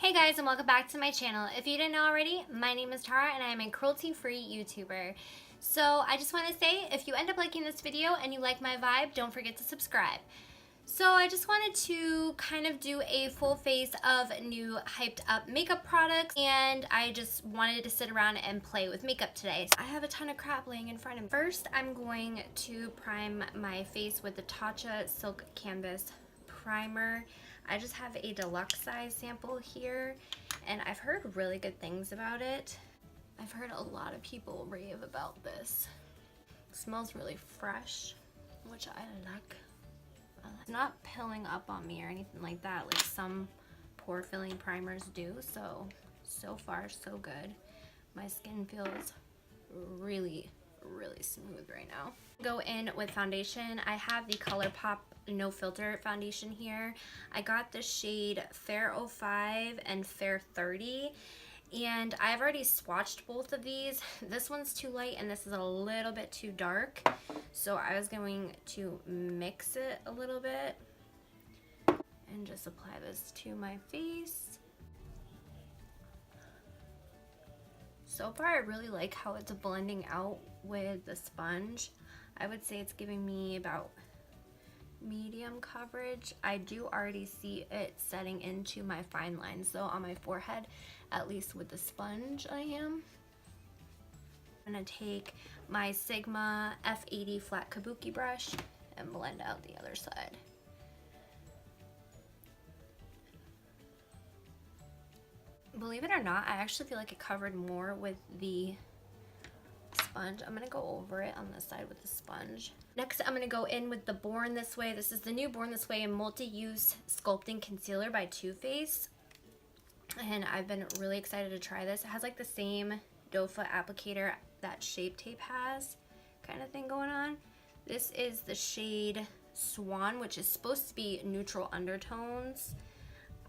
Hey guys, and welcome back to my channel. If you didn't know already, my name is Tara and I am a cruelty-free YouTuber. So I just want to say, if you end up liking this video and you like my vibe, don't forget to subscribe. So I just wanted to kind of do a full face of new hyped up makeup products, and I just wanted to sit around and play with makeup today. I have a ton of crap laying in front of me. First, I'm going to prime my face with the Tatcha Silk Canvas Primer. I just have a deluxe size sample here, and I've heard really good things about it. I've heard a lot of people rave about this. It smells really fresh, which I like. It's not pilling up on me or anything like that like some pore filling primers do, so far so good. My skin feels really smooth right now. Go in with foundation. I have the Colourpop No Filter foundation here. I got the shade Fair 05 and Fair 30, and I've already swatched both of these. This one's too light and this is a little bit too dark, so I was going to mix it a little bit and just apply this to my face. So far I really like how it's blending out with the sponge. I would say it's giving me about medium coverage. I do already see it setting into my fine lines though on my forehead, at least with the sponge I am. I'm gonna take my Sigma F80 flat kabuki brush and blend out the other side. Believe it or not, I actually feel like it covered more with the sponge. I'm gonna go over it on this side with the sponge. Next, I'm gonna go in with the Born This Way. This is the new Born This Way Multi-Use Sculpting Concealer by Too Faced, and I've been really excited to try this. It has like the same doe foot applicator that Shape Tape has, kind of thing going on. This is the shade Swan, which is supposed to be neutral undertones.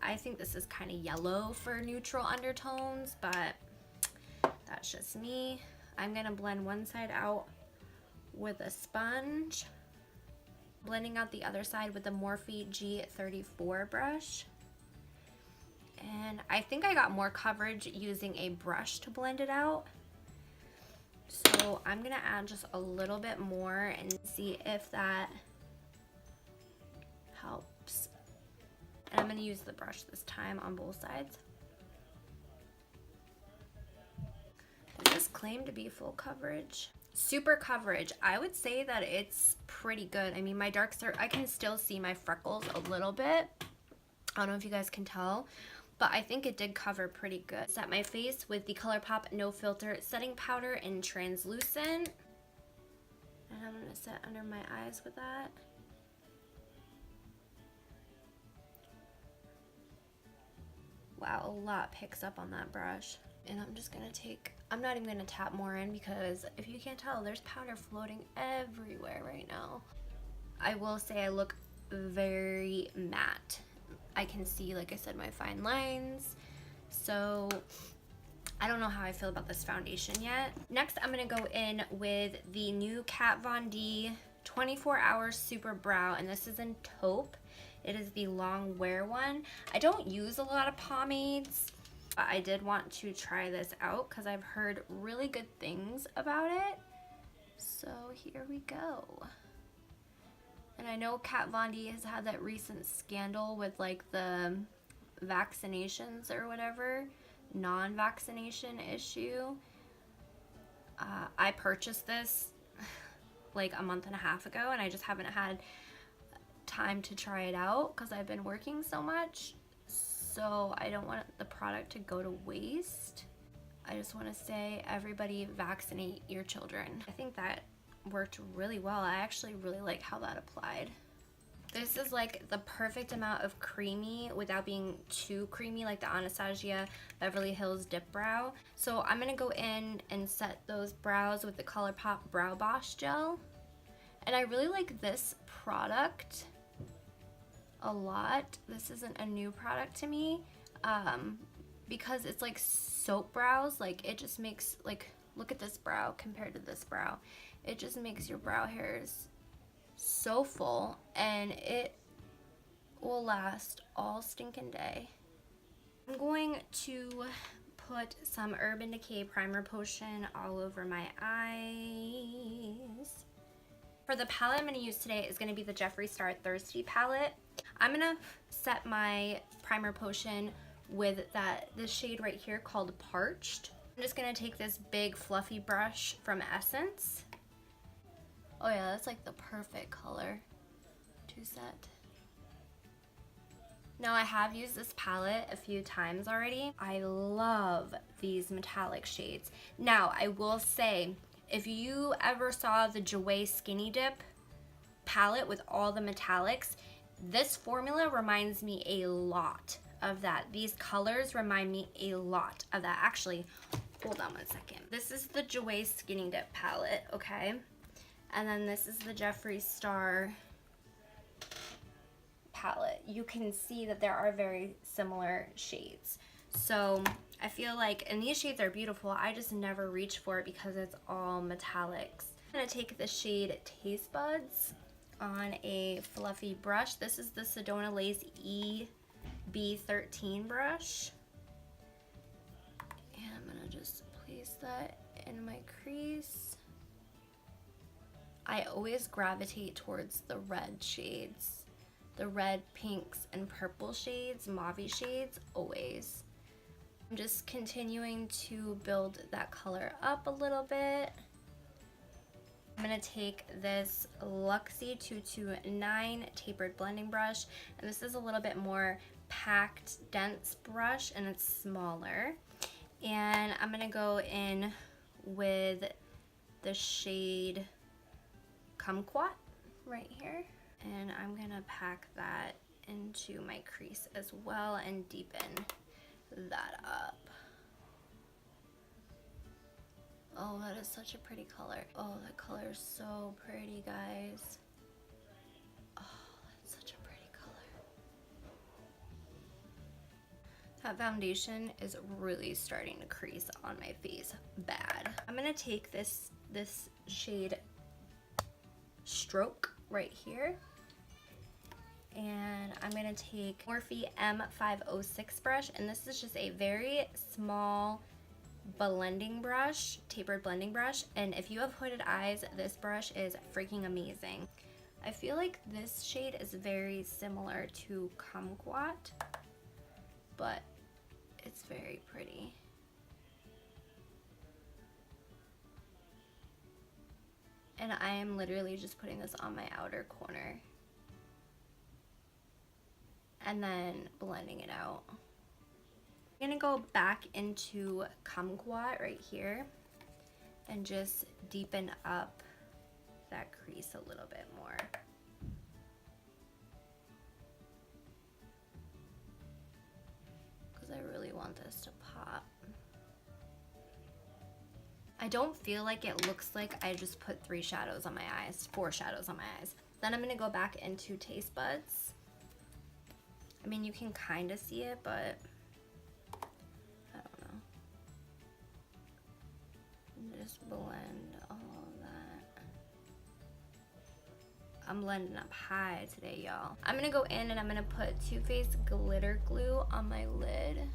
I think this is kind of yellow for neutral undertones, but that's just me. I'm gonna blend one side out with a sponge, blending out the other side with the Morphe G34 brush. And I think I got more coverage using a brush to blend it out. So I'm gonna add just a little bit more and see if that helps. And I'm going to use the brush this time on both sides. Does this claim to be full coverage? Super coverage. I would say that it's pretty good. I mean, my dark circle, I can still see my freckles a little bit. I don't know if you guys can tell, but I think it did cover pretty good. Set my face with the Colourpop No Filter Setting Powder in Translucent. And I'm going to set under my eyes with that. Wow, a lot picks up on that brush. And I'm just gonna take, I'm not even gonna tap more in because if you can't tell, there's powder floating everywhere right now. I will say I look very matte. I can see, like I said, my fine lines. So I don't know how I feel about this foundation yet. Next, I'm gonna go in with the new Kat Von D 24 Hour Super Brow, and this is in Taupe. It is the long wear one. I don't use a lot of pomades, but I did want to try this out because I've heard really good things about it. So here we go. And I know Kat Von D has had that recent scandal with like the vaccinations or whatever, non-vaccination issue. I purchased this like a month and a half ago, and I just haven't had time to try it out because I've been working so much, so I don't want the product to go to waste. I just want to say, everybody vaccinate your children. I think that worked really well. I actually really like how that applied. This is like the perfect amount of creamy without being too creamy, like the Anastasia Beverly Hills Dip Brow. So I'm gonna go in and set those brows with the Colourpop Brow Boss Gel. And I really like this product a lot. This isn't a new product to me because it's like soap brows. Like it just makes, like, look at this brow compared to this brow. It just makes your brow hairs so full, and it will last all stinking day. I'm going to put some Urban Decay Primer Potion all over my eyes. For the palette I'm going to use today is going to be the Jeffree Star Thirsty palette. I'm going to set my primer potion with this shade right here called Parched. I'm just going to take this big fluffy brush from Essence. Oh yeah, that's like the perfect color to set. Now I have used this palette a few times already. I love these metallic shades. Now I will say, if you ever saw the Jouer Skinny Dip palette with all the metallics, this formula reminds me a lot of that. These colors remind me a lot of that. Actually, hold on one second. This is the Jouer Skinny Dip palette, okay? And then this is the Jeffree Star palette. You can see that there are very similar shades. So I feel like, and these shades are beautiful, I just never reach for it because it's all metallics. I'm gonna take the shade Taste Buds on a fluffy brush. This is the Sedona Lace EB13 brush. And I'm gonna just place that in my crease. I always gravitate towards the red shades. The red, pinks, and purple shades, mauve shades, always. I'm just continuing to build that color up a little bit. I'm gonna take this Luxie 229 tapered blending brush, and this is a little bit more packed, dense brush, and it's smaller. And I'm gonna go in with the shade Kumquat right here. And I'm gonna pack that into my crease as well and deepen that up. Oh, that is such a pretty color. Oh, that color is so pretty, guys. Oh, that's such a pretty color. That foundation is really starting to crease on my face bad. I'm gonna take this shade Stroke right here. And I'm gonna take Morphe M506 brush, and this is just a very small blending brush, tapered blending brush, and if you have hooded eyes, this brush is freaking amazing. I feel like this shade is very similar to Kumquat, but it's very pretty. And I am literally just putting this on my outer corner and then blending it out. I'm gonna go back into Kumquat right here and just deepen up that crease a little bit more. Because I really want this to pop. I don't feel like it looks like I just put 4 shadows on my eyes. Then I'm gonna go back into Taste Buds. I mean, you can kind of see it, but I don't know. Just blend all of that. I'm blending up high today, y'all. I'm gonna go in and I'm gonna put Too Faced glitter glue on my lid.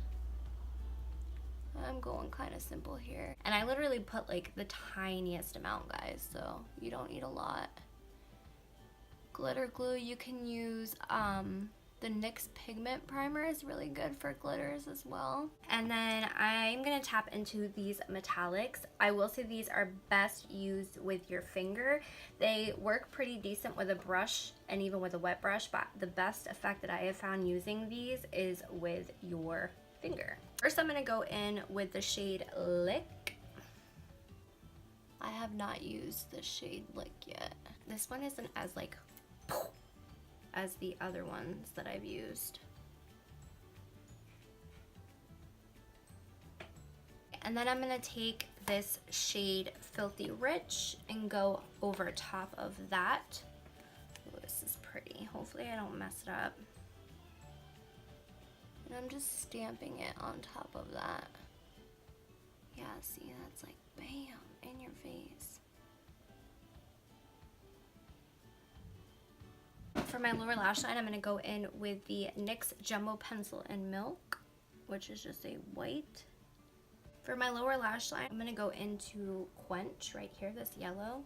I'm going kind of simple here. And I literally put like the tiniest amount, guys, so you don't need a lot. Glitter glue, you can use the NYX Pigment Primer is really good for glitters as well. And then I'm gonna tap into these metallics. I will say these are best used with your finger. They work pretty decent with a brush and even with a wet brush, but the best effect that I have found using these is with your finger. First, I'm gonna go in with the shade Lick. I have not used the shade Lick yet. This one isn't as like as the other ones that I've used. And then I'm gonna take this shade Filthy Rich and go over top of that. Oh, this is pretty. Hopefully I don't mess it up. And I'm just stamping it on top of that. Yeah, see, that's like bam, in your face. For my lower lash line, I'm going to go in with the NYX Jumbo Pencil in Milk, which is just a white. For my lower lash line, I'm going to go into Quench right here, this yellow.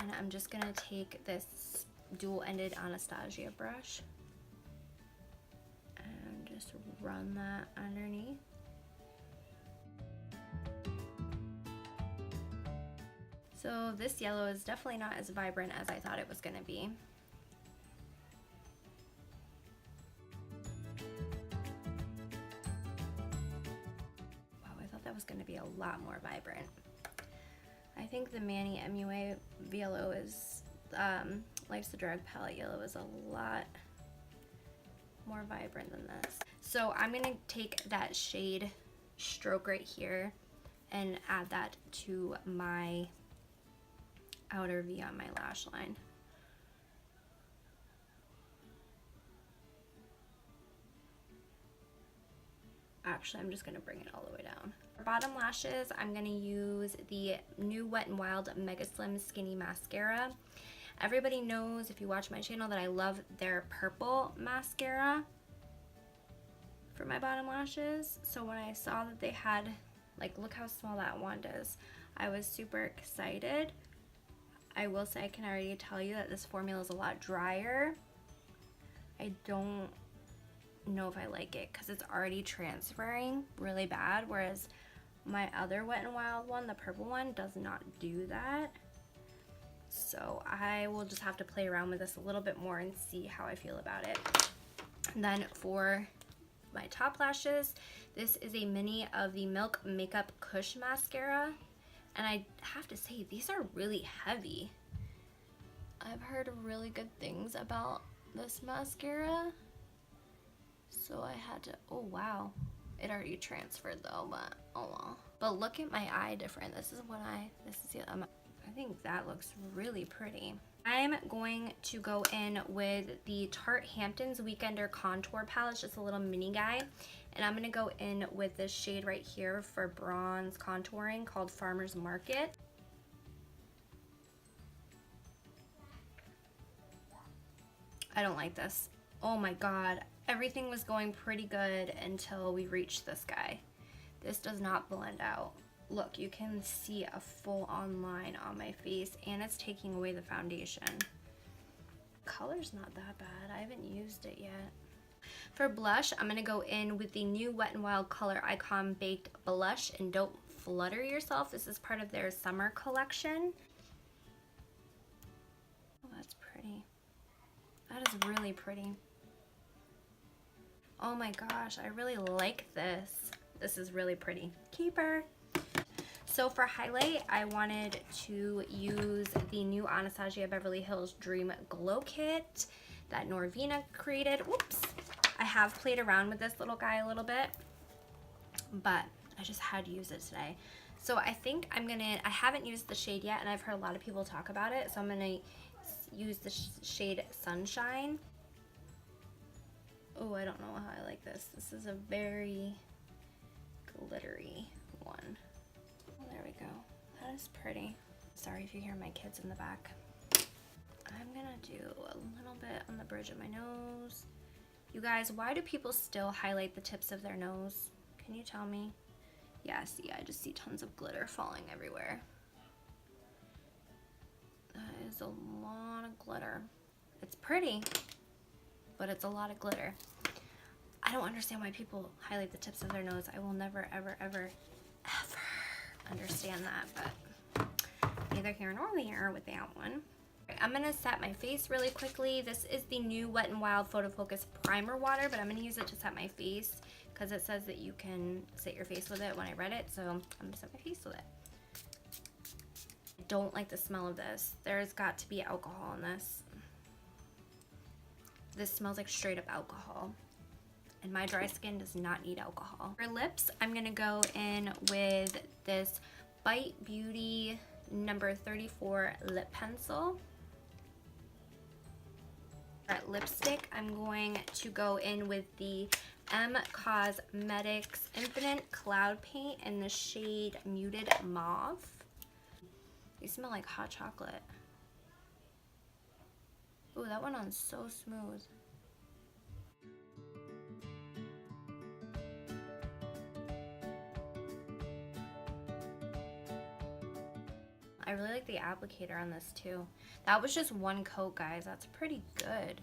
And I'm just going to take this dual-ended Anastasia brush and just run that underneath. So this yellow is definitely not as vibrant as I thought it was going to be. Wow, I thought that was going to be a lot more vibrant. I think the Manny MUA yellow is, Life's a Drag palette yellow is a lot more vibrant than this. So I'm going to take that shade Stroke right here and add that to my outer V on my lash line. Actually, I'm just going to bring it all the way down. For bottom lashes, I'm going to use the new Wet n Wild Megaslim Skinny Mascara. Everybody knows, if you watch my channel, that I love their purple mascara for my bottom lashes. So when I saw that they had, like, look how small that wand is, I was super excited. I will say, I can already tell you that this formula is a lot drier. I don't know if I like it because it's already transferring really bad, whereas my other Wet n Wild one, the purple one, does not do that. So I will just have to play around with this a little bit more and see how I feel about it. And then for my top lashes, this is a mini of the Milk Makeup Kush mascara, and I have to say, these are really heavy. I've heard really good things about this mascara, so I had to, oh wow, it already transferred though, but oh well. But look at my eye different. This is the I think that looks really pretty. I'm going to go in with the Tarte Hamptons Weekender Contour Palette, just a little mini guy. And I'm going to go in with this shade right here for bronze contouring called Farmer's Market. I don't like this. Oh my god. Everything was going pretty good until we reached this guy. This does not blend out. Look, you can see a full-on line on my face, and it's taking away the foundation. Color's not that bad. I haven't used it yet. For blush, I'm going to go in with the new Wet n Wild Color Icon Baked Blush, and don't flutter yourself. This is part of their summer collection. Oh, that's pretty. That is really pretty. Oh my gosh, I really like this. This is really pretty. Keeper. So for highlight, I wanted to use the new Anastasia Beverly Hills Dream Glow Kit that Norvina created. Whoops. I have played around with this little guy a little bit, but I just had to use it today. So I think I haven't used the shade yet, and I've heard a lot of people talk about it, so I'm gonna use the shade Sunshine. Oh, I don't know how I like this. This is a very glittery one. Oh, there we go. That is pretty. Sorry if you hear my kids in the back. I'm gonna do a little bit on the bridge of my nose. You guys, why do people still highlight the tips of their nose? Can you tell me? Yeah, see, I just see tons of glitter falling everywhere. That is a lot of glitter. It's pretty, but it's a lot of glitter. I don't understand why people highlight the tips of their nose. I will never, ever, ever, ever understand that, but neither here nor there with that one. I'm going to set my face really quickly. This is the new Wet n Wild PhotoFocus Primer Water, but I'm going to use it to set my face because it says that you can set your face with it when I read it, so I'm going to set my face with it. I don't like the smell of this. There's got to be alcohol in this. This smells like straight up alcohol, and my dry skin does not need alcohol. For lips, I'm going to go in with this Bite Beauty number 34 lip pencil. For lipstick, I'm going to go in with the M Cosmetics Infinite Cloud Paint in the shade Muted Mauve. They smell like hot chocolate. Ooh, that went on so smooth. I really like the applicator on this too. That was just one coat, guys. That's pretty good.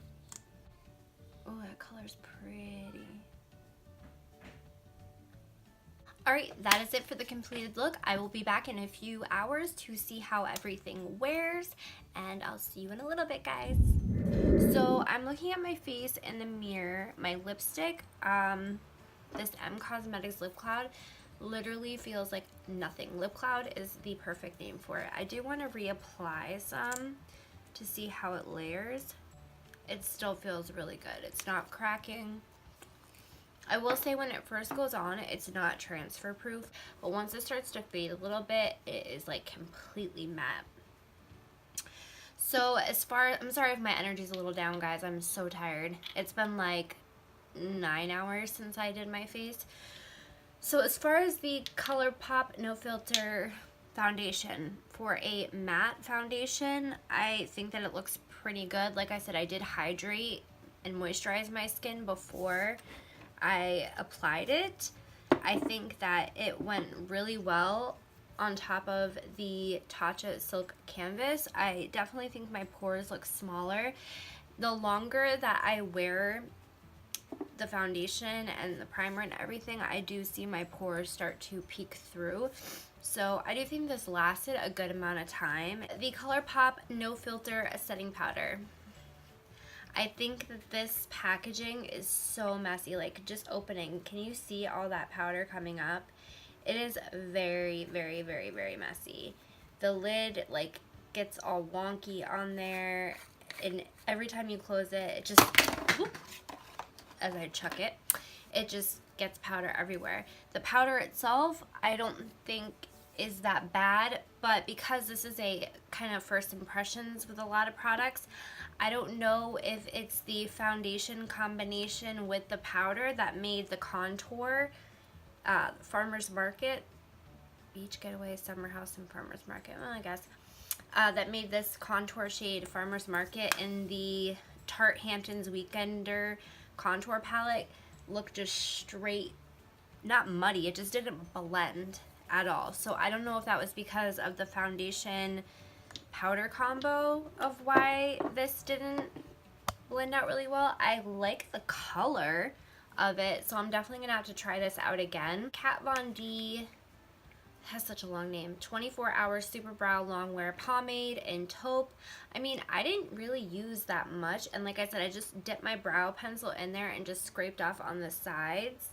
Oh, that color's pretty. Alright, that is it for the completed look. I will be back in a few hours to see how everything wears, and I'll see you in a little bit, guys. So I'm looking at my face in the mirror. My lipstick, this M Cosmetics Lip Cloud, literally feels like nothing. Lip Cloud is the perfect name for it. I do want to reapply some to see how it layers. It still feels really good. It's not cracking. I will say when it first goes on, it's not transfer proof, but once it starts to fade a little bit, it is like completely matte. So I'm sorry if my energy's a little down, guys. I'm so tired. It's been like 9 hours since I did my face. So as far as the Colourpop No Filter foundation, for a matte foundation, I think that it looks pretty good. Like I said, I did hydrate and moisturize my skin before I applied it. I think that it went really well on top of the Tatcha Silk Canvas. I definitely think my pores look smaller. The longer that I wear the foundation and the primer and everything, I do see my pores start to peek through. So I do think this lasted a good amount of time. The Colourpop No Filter Setting Powder. I think that this packaging is so messy, like just opening. Can you see all that powder coming up? It is very, very, very, very messy. The lid like gets all wonky on there, and every time you close it, it just, whoop, as I chuck it, it just gets powder everywhere. The powder itself, I don't think is that bad, but because this is a kind of first impressions with a lot of products, I don't know if it's the foundation combination with the powder that made the contour, Farmer's Market, Beach Getaway, Summer House, and Farmer's Market, well, I guess, that made this contour shade Farmer's Market in the Tarte Hamptons Weekender contour palette look just straight, not muddy, it just didn't blend at all. So I don't know if that was because of the foundation powder combo of why this didn't blend out really well. I like the color of it, so I'm definitely gonna have to try this out again. Kat Von D has such a long name. 24 Hour Super Brow Longwear Pomade in Taupe. I mean, I didn't really use that much, and like I said, I just dipped my brow pencil in there and just scraped off on the sides.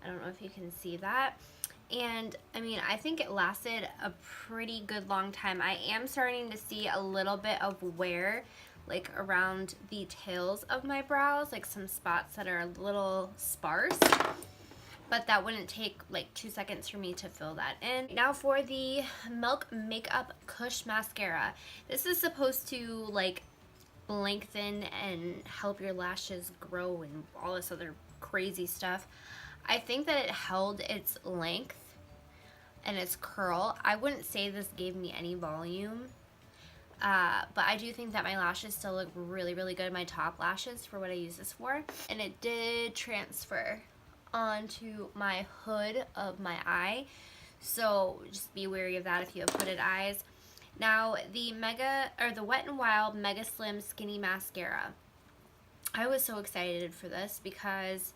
I don't know if you can see that. And I mean, I think it lasted a pretty good long time. I am starting to see a little bit of wear like around the tails of my brows, like some spots that are a little sparse, but that wouldn't take like 2 seconds for me to fill that in. Now for the Milk Makeup Kush Mascara. This is supposed to like lengthen and help your lashes grow and all this other crazy stuff. I think that it held its length and its curl. I wouldn't say this gave me any volume, but I do think that my lashes still look really, really good, my top lashes, for what I use this for. And it did transfer onto my hood of my eye, so just be wary of that if you have hooded eyes. Now the Wet n Wild Megaslim Skinny Mascara. I was so excited for this because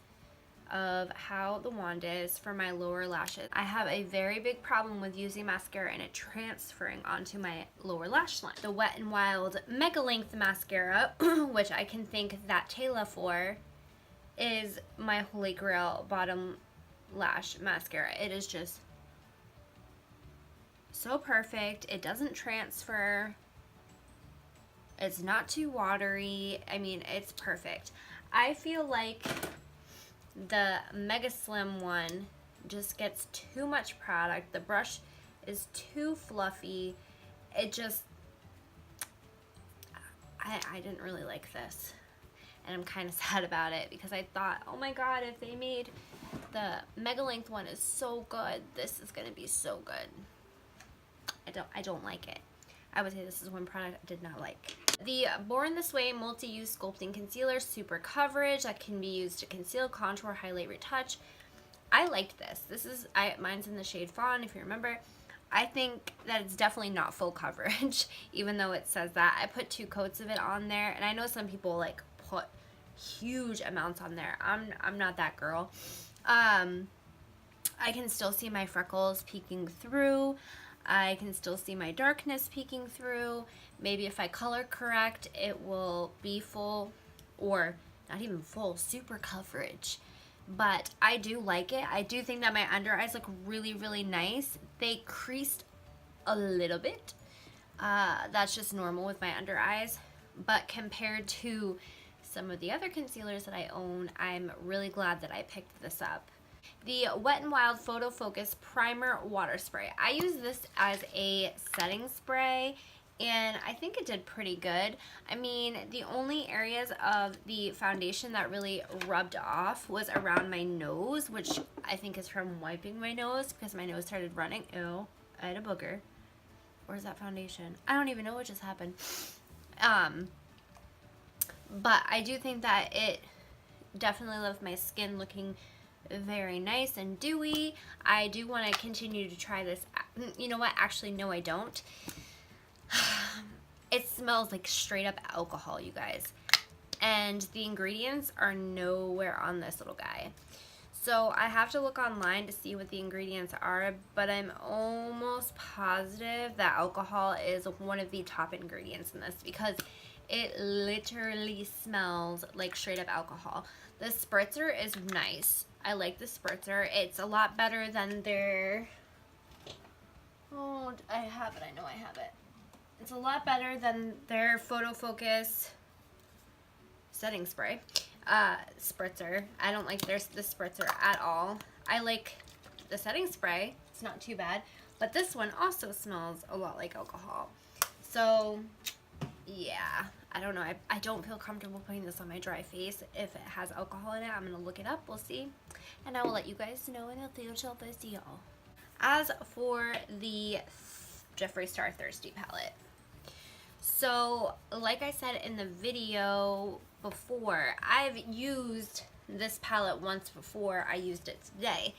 of how the wand is for my lower lashes. I have a very big problem with using mascara and it transferring onto my lower lash line. The Wet n Wild Mega Length Mascara, which I can thank that Taylor for, is my holy grail bottom lash mascara. It is just so perfect. It doesn't transfer. It's not too watery. I mean, it's perfect. I feel like the Megaslim one just gets too much product. The brush is too fluffy. It just, I didn't really like this. And I'm kind of sad about it because I thought, oh my god, if they made the Mega Length one is so good, this is gonna be so good. I don't like it. I would say this is one product I did not like. The Born This Way Multi-Use Sculpting Concealer, Super Coverage, that can be used to conceal, contour, highlight, retouch. I liked this. Mine's in the shade Fawn, if you remember. I think that it's definitely not full coverage, even though it says that. I put 2 coats of it on there, and I know some people like put huge amounts on there. I'm not that girl. I can still see my freckles peeking through. I can still see my darkness peeking through. Maybe if I color correct, it will be full, or not even full, super coverage. But I do like it. I do think that my under eyes look really, really nice. They creased a little bit. That's just normal with my under eyes. But compared to some of the other concealers that I own, I'm really glad that I picked this up. The Wet n Wild PhotoFocus Primer Water Spray. I use this as a setting spray, and I think it did pretty good. I mean, the only areas of the foundation that really rubbed off was around my nose, which I think is from wiping my nose because my nose started running. Ew, I had a booger. Where's that foundation? I don't even know what just happened. But I do think that it definitely left my skin looking very nice and dewy. I do want to continue to try this. You know what? Actually, no, I don't. It smells like straight up alcohol, you guys. And the ingredients are nowhere on this little guy. So I have to look online to see what the ingredients are, but I'm almost positive that alcohol is one of the top ingredients in this because it literally smells like straight up alcohol. The spritzer is nice. I like the spritzer. It's a lot better than their... Oh, I have it. I know I have it. It's a lot better than their PhotoFocus setting spray. Spritzer. I don't like the spritzer at all. I like the setting spray. It's not too bad. But this one also smells a lot like alcohol. So, yeah. I don't know. I don't feel comfortable putting this on my dry face. If it has alcohol in it, I'm going to look it up. We'll see. And I will let you guys know in a future video. As for the Jeffree Star Thirsty palette. So, like I said in the video before, I've used this palette once before. I used it today.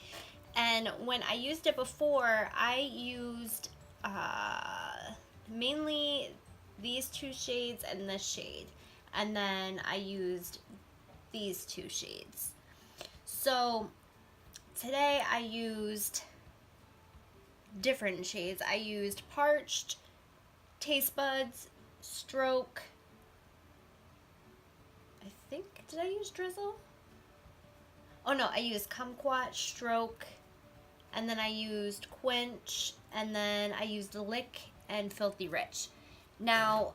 And when I used it before, I used mainly these 2 shades and this shade. And then I used these 2 shades. So, today I used different shades. I used Parched, Taste Buds, Stroke. I think, did I use Drizzle? Oh no, I used Kumquat, Stroke, and then I used Quench, and then I used Lick and Filthy Rich. Now,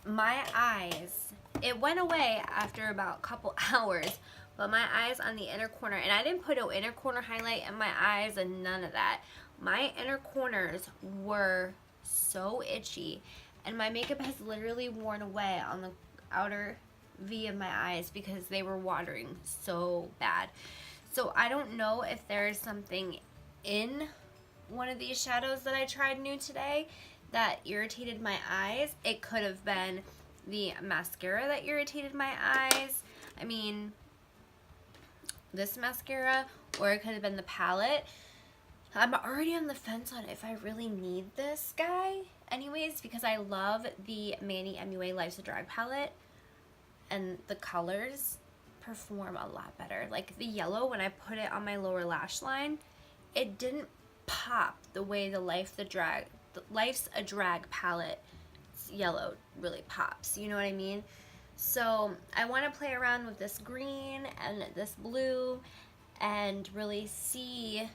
my eyes, it went away after about a couple hours, but my eyes on the inner corner, and I didn't put an inner corner highlight in my eyes and none of that. My inner corners were so itchy, and my makeup has literally worn away on the outer V of my eyes because they were watering so bad. So I don't know if there's something in one of these shadows that I tried new today that irritated my eyes. It could have been the mascara that irritated my eyes. I mean, this mascara, or it could have been the palette. I'm already on the fence on if I really need this guy anyways, because I love the Manny MUA Life's a Drag palette, and the colors perform a lot better. Like the yellow, when I put it on my lower lash line, it didn't pop the way the Life's a Drag palette yellow really pops. You know what I mean? So I want to play around with this green and this blue and really see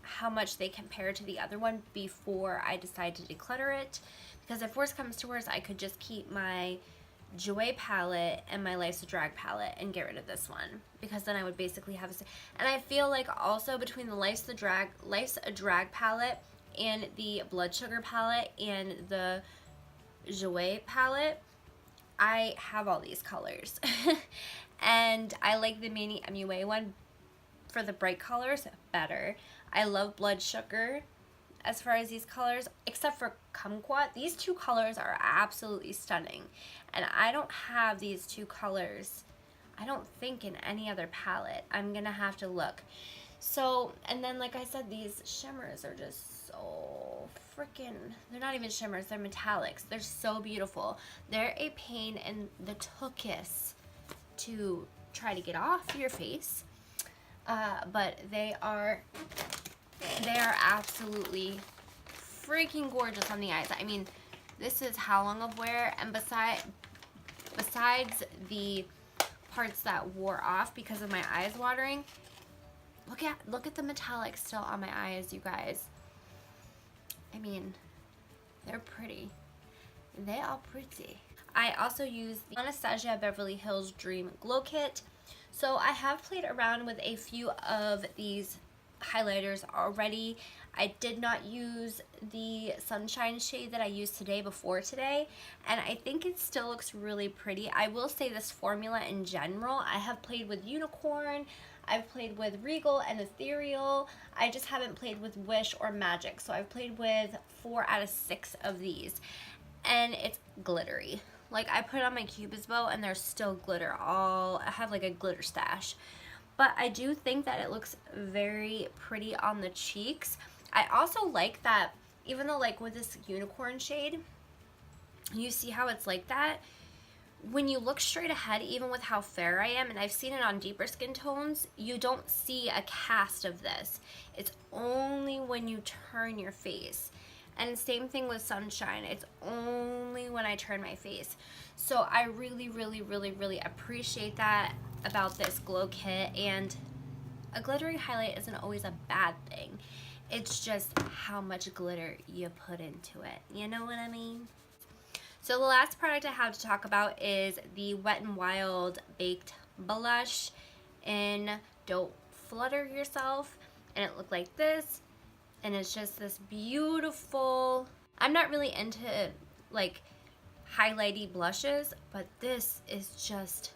how much they compare to the other one before I decide to declutter it. Because if worse comes to worse, I could just keep my Joy palette and my Life's a Drag palette and get rid of this one, because then I would basically have and I feel like also between the Life's a Drag palette and the Blood Sugar palette and the Joy palette, I have all these colors. And I like the Manny MUA one for the bright colors better. I love Blood Sugar as far as these colors, except for Kumquat. These 2 colors are absolutely stunning. And I don't have these 2 colors, I don't think, in any other palette. I'm gonna have to look. So, and then like I said, these shimmers are just so freaking, they're not even shimmers, they're metallics. They're so beautiful. They're a pain in the tuchus to try to get off your face, but they are absolutely freaking gorgeous on the eyes. I mean, this is how long of wear, and besides the parts that wore off because of my eyes watering, look at the metallic still on my eyes, you guys. I mean, they're pretty. They are pretty. I also use the Anastasia Beverly Hills Dream Glow Kit. So I have played around with a few of these highlighters already. I did not use the sunshine shade that I used before today, and I think it still looks really pretty. I will say this formula in general, I have played with Unicorn, I've played with Regal and Ethereal. I just haven't played with Wish or Magic. So I've played with 4 out of 6 of these, and it's glittery. Like, I put it on my Cupid's bow and there's still glitter I have like a glitter stash. But I do think that it looks very pretty on the cheeks. I also like that, even though like with this Unicorn shade, you see how it's like that? When you look straight ahead, even with how fair I am, and I've seen it on deeper skin tones, you don't see a cast of this. It's only when you turn your face. And same thing with Sunshine. It's only when I turn my face. So I really, really, really, really appreciate that about this glow kit. And a glittery highlight isn't always a bad thing. It's just how much glitter you put into it. You know what I mean? So the last product I have to talk about is the Wet n Wild Baked Blush in Don't Flutter Yourself. And it looked like this. And it's just this beautiful, I'm not really into like highlighty blushes, but this is just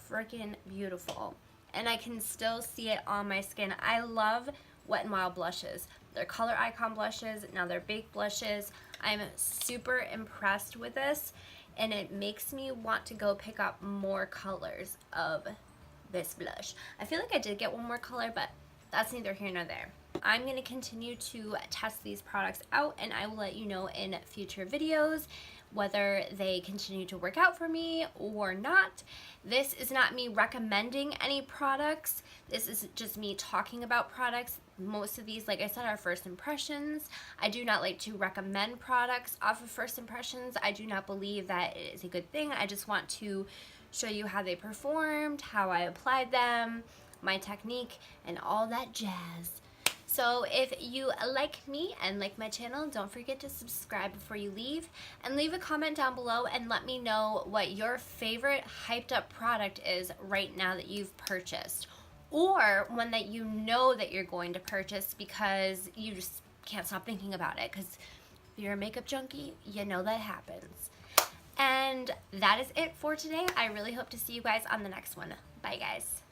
freaking beautiful. And I can still see it on my skin. I love Wet n Wild blushes. They're color icon blushes, now they're baked blushes. I'm super impressed with this, and it makes me want to go pick up more colors of this blush. I feel like I did get one more color, but that's neither here nor there. I'm going to continue to test these products out, and I will let you know in future videos whether they continue to work out for me or not. This is not me recommending any products. This is just me talking about products. Most of these, like I said, are first impressions. I do not like to recommend products off of first impressions. I do not believe that it is a good thing. I just want to show you how they performed, how I applied them, my technique, and all that jazz. So if you like me and like my channel, don't forget to subscribe before you leave, and leave a comment down below and let me know what your favorite hyped up product is right now that you've purchased, or one that you know that you're going to purchase because you just can't stop thinking about it, because if you're a makeup junkie, you know that happens. And that is it for today. I really hope to see you guys on the next one. Bye guys.